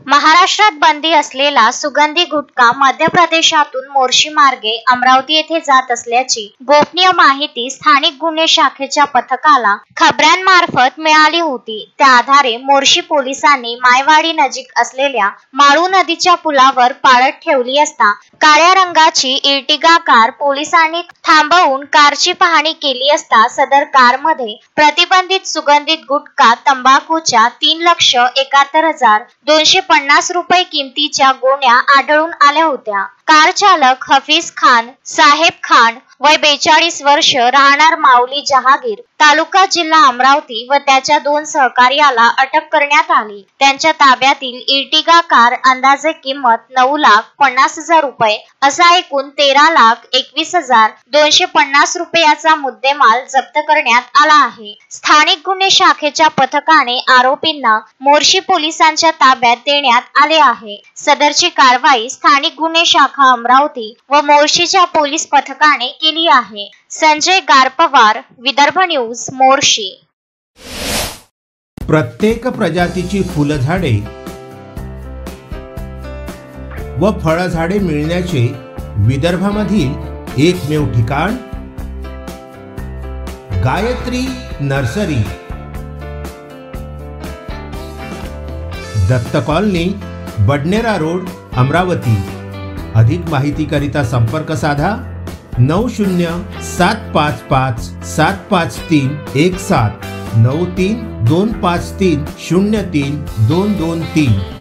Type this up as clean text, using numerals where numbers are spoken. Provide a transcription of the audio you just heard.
महाराष्ट्रात बंदी असलेला सुगंधी गुटखा मध्य प्रदेशातून मोर्शी मार्गे अमरावती येथे जात असल्याची गोपनीय माहिती स्थानिक गुन्हे शाखेच्या पथकाला खबऱ्यांमार्फत मिळाली होती। त्या आधारे मोर्शी पोलिसांनी मायवाडी नजीक असलेल्या माळू नदीच्या पुलावर पाळत ठेवली असता काळ्या रंगाची इर्टिगा कार पोलिसांनी थांबवून कारची पाहणी केली असता सदर कारमध्ये प्रतिबंधित सुगंधित गुटखा तंबाखूच्या 3,71,250 रुपये किमतीच्या गोण्या आढळून आल्या होत्या। कार चालक हफीज खान साहेब खान वय 42 वर्ष राहणार माऊली जहागीर तालुका जिल्हा अमरावती व त्याच्या 2 सहकार्याला अटक करण्यात आली। त्यांच्या ताब्यातील इर्टिगा कार अंदाजे किंमत 9,50,000 रुपये असा एकूण 13,21,250 रुपयाचा मुद्देमाल जप्त करण्यात आला आहे। स्थानिक गुन्हे शाखेच्या पथकाने आरोपींना मोर्शी पोलिसांच्या ताब्यात देण्यात आले आहे। सदरची कारवाई स्थानिक गुन्हे शाखा अमरावती व मोर्शीच्या पोलीस पथकाने केली आहे। संजय गारपवार, विदर्भ न्यूज, मोर्शी। प्रत्येक प्रजातीची फुलझाडे व फळझाडे मिळण्याचे विदर्भामधील एकमेव ठिकाण Gayatri nursery, Datta colony, Badnera road, Amravati. अधिक माहितीकरिता संपर्क साधा 9075575317 9325303223।